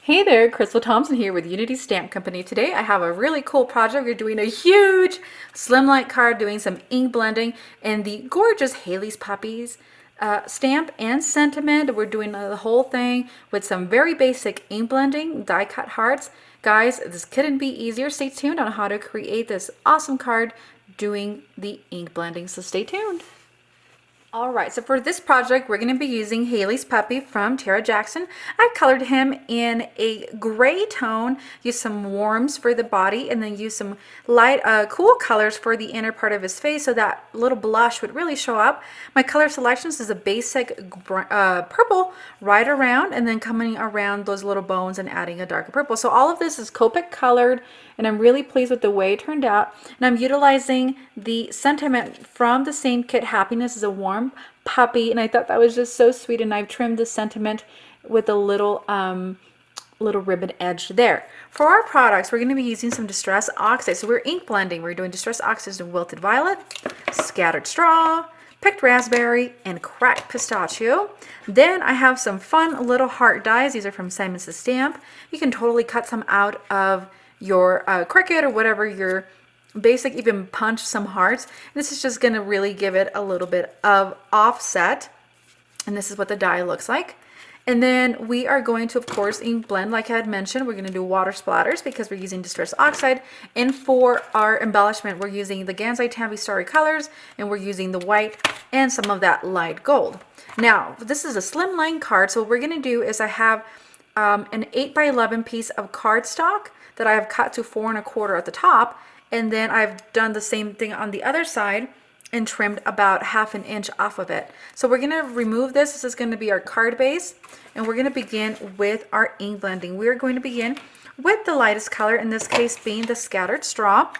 Hey there, Crystal Thompson here with Unity Stamp Company. Today I have a really cool project. We're doing a huge Slimline card, doing some ink blending and the gorgeous Haley's Puppies stamp and sentiment. We're doing the whole thing with some very basic ink blending, die cut hearts. Guys, this couldn't be easier. Stay tuned on how to create this awesome card doing the ink blending, so stay tuned. All right, so for this project, we're going to be using Haley's Puppy from Tara Jackson. I colored him in a gray tone, used some warms for the body, and then used some light, cool colors for the inner part of his face so that little blush would really show up. My color selections is a basic purple right around, and then coming around those little bones and adding a darker purple. So all of this is Copic colored, and I'm really pleased with the way it turned out. And I'm utilizing the sentiment from the same kit. Happiness is a warm puppy, and I thought that was just so sweet, and I've trimmed the sentiment with a little ribbon edge there. For our products, we're going to be using some Distress Oxide. So we're ink blending. We're doing Distress Oxide and Wilted Violet, Scattered Straw, Picked Raspberry, and Cracked Pistachio. Then I have some fun little heart dies. These are from Simon Says Stamp. You can totally cut some out of your Cricut or whatever your basic, even punch some hearts. This is just going to really give it a little bit of offset, and this is what the die looks like. And then we are going to, of course, ink blend. Like I had mentioned, we're going to do water splatters because we're using Distress Oxide. And for our embellishment, we're using the Gansai Tambi Starry colors, and we're using the white and some of that light gold. Now, this is a Slimline card, so what we're going to do is I have an 8x11 piece of cardstock that I have cut to 4 1/4 at the top, and then I've done the same thing on the other side and trimmed about 1/2 inch off of it. So we're going to remove this. This is going to be our card base, and we're going to begin with our ink blending. We're going to begin with the lightest color, in this case being the Scattered Straw,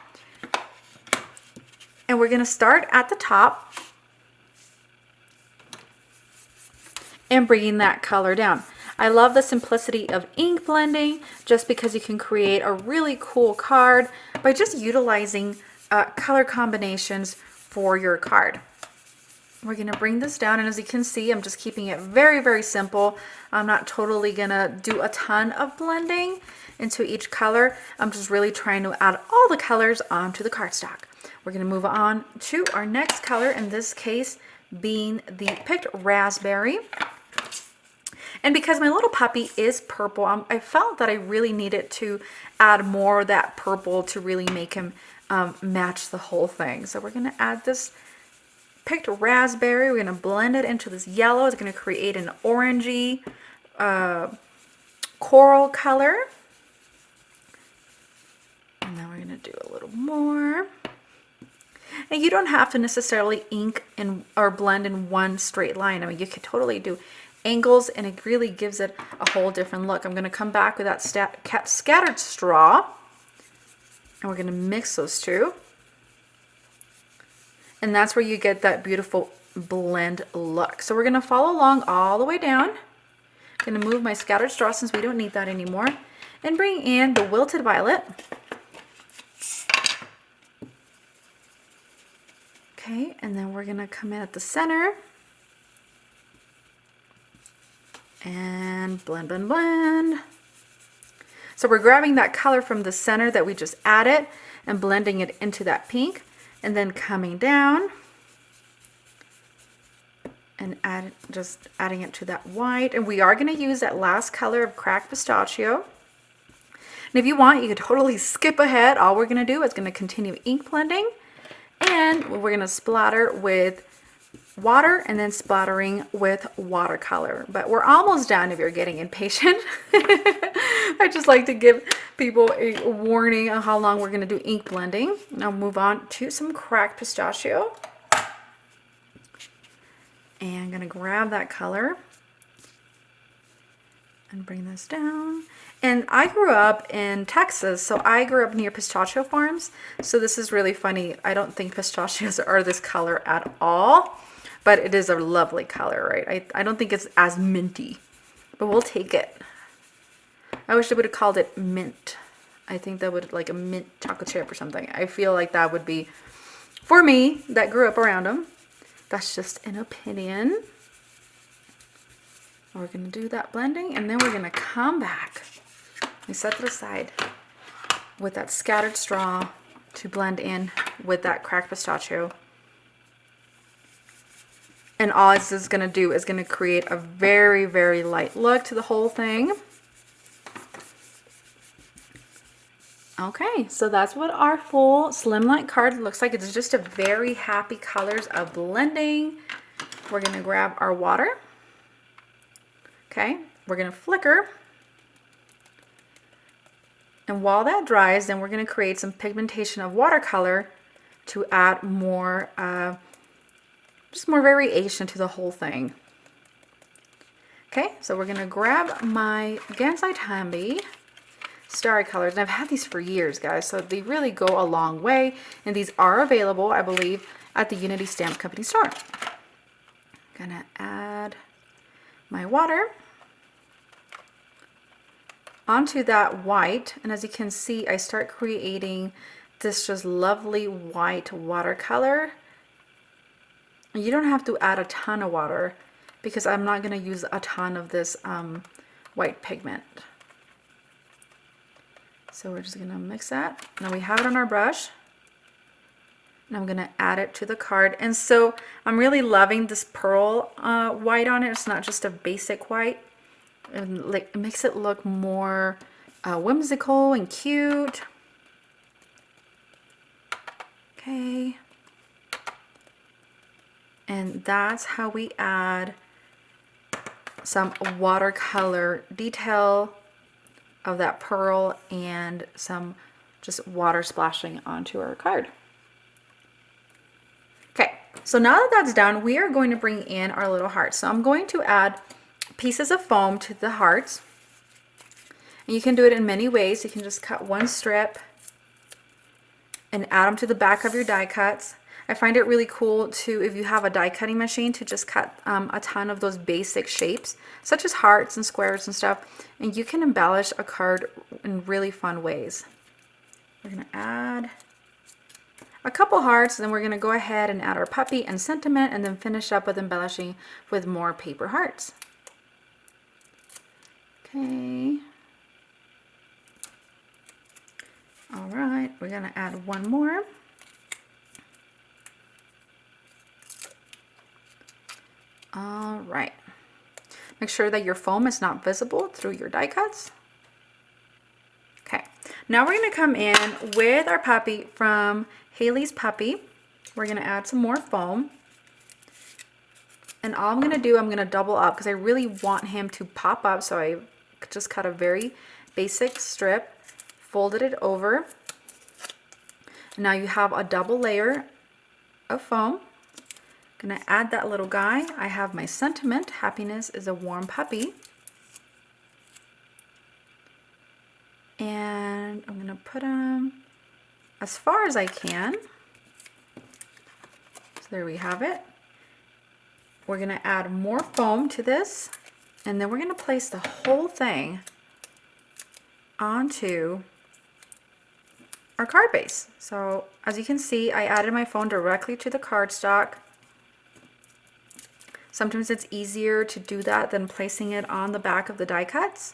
and we're going to start at the top and bringing that color down. I love the simplicity of ink blending just because you can create a really cool card by just utilizing color combinations for your card. We're going to bring this down, and as you can see, I'm just keeping it very, very simple. I'm not totally going to do a ton of blending into each color. I'm just really trying to add all the colors onto the cardstock. We're going to move on to our next color, in this case being the Picked Raspberry. And because my little puppy is purple, I felt that I really needed to add more of that purple to really make him match the whole thing. So we're going to add this Picked Raspberry. We're going to blend it into this yellow. It's going to create an orangey coral color. And then we're going to do a little more. And you don't have to necessarily ink or blend in one straight line. I mean, you could totally do angles, and it really gives it a whole different look. I'm going to come back with that Scattered Straw, and we're going to mix those two, and that's where you get that beautiful blend look. So we're going to follow along all the way down. I'm going to move my Scattered Straw since we don't need that anymore, and bring in the Wilted Violet. Okay, and then we're going to come in at the center and blend, blend, blend. So we're grabbing that color from the center that we just added and blending it into that pink, and then coming down and just adding it to that white. And we are going to use that last color of Cracked Pistachio. And if you want, you could totally skip ahead. All we're going to do is going to continue ink blending, and we're going to splatter with water and then splattering with watercolor. But we're almost done if you're getting impatient. I just like to give people a warning on how long we're going to do ink blending. Now move on to some Cracked Pistachio. And I'm going to grab that color and bring this down. And I grew up in Texas, so I grew up near pistachio farms. So this is really funny. I don't think pistachios are this color at all. But it is a lovely color, right? I don't think it's as minty, but we'll take it. I wish they would have called it mint. I think that would, like a mint chocolate chip or something. I feel like that would be, for me, that grew up around them. That's just an opinion. We're going to do that blending, and then we're going to come back We set it aside with that scattered straw to blend in with that cracked pistachio. And all this is going to do is going to create a very, very light look to the whole thing. Okay, so that's what our full Slimline card looks like. It's just a very happy colors of blending. We're going to grab our water. Okay, we're going to flicker. And while that dries, then we're going to create some pigmentation of watercolor to add more, just more variation to the whole thing. Okay, so we're going to grab my Gansai Tambi Starry colors, and I've had these for years, guys, so they really go a long way, and these are available, I believe, at the Unity Stamp Company store. Gonna add my water onto that white, and as you can see, I start creating this just lovely white watercolor. You don't have to add a ton of water because I'm not going to use a ton of this white pigment. So we're just going to mix that. Now we have it on our brush. And I'm going to add it to the card. And so I'm really loving this pearl white on it. It's not just a basic white. And like, it makes it look more whimsical and cute. Okay. And that's how we add some watercolor detail of that pearl and some just water splashing onto our card. Okay, so now that that's done, we are going to bring in our little hearts. So I'm going to add pieces of foam to the hearts. And you can do it in many ways. You can just cut one strip and add them to the back of your die cuts. I find it really cool to, if you have a die cutting machine, to just cut a ton of those basic shapes, such as hearts and squares and stuff, and you can embellish a card in really fun ways. We're going to add a couple hearts, and then we're going to go ahead and add our puppy and sentiment, and then finish up with embellishing with more paper hearts. Okay. All right, we're going to add one more. All right. Make sure that your foam is not visible through your die cuts. Okay, now we're going to come in with our puppy from Haley's Puppy. We're going to add some more foam. And all I'm going to do, I'm going to double up because I really want him to pop up. So I just cut a very basic strip, folded it over. And now you have a double layer of foam. Gonna add that little guy. I have my sentiment. Happiness is a warm puppy. And I'm gonna put him as far as I can. So there we have it. We're gonna add more foam to this, and then we're gonna place the whole thing onto our card base. So as you can see, I added my foam directly to the cardstock. Sometimes it's easier to do that than placing it on the back of the die cuts.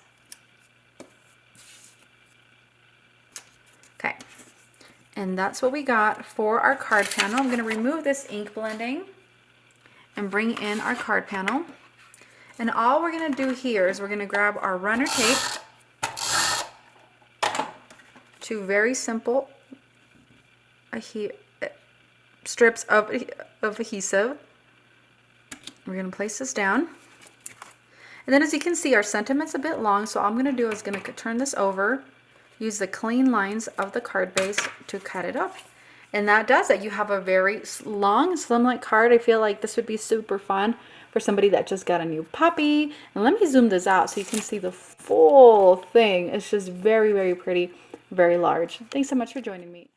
Okay, and that's what we got for our card panel. I'm going to remove this ink blending and bring in our card panel. And all we're going to do here is we're going to grab our runner tape, two very simple strips of adhesive. We're going to place this down. And then as you can see, our sentiment's a bit long, so all I'm going to do is going to turn this over, use the clean lines of the card base to cut it up. And that does it. You have a very long Slimline card. I feel like this would be super fun for somebody that just got a new puppy. And let me zoom this out so you can see the full thing. It's just very, very pretty, very large. Thanks so much for joining me.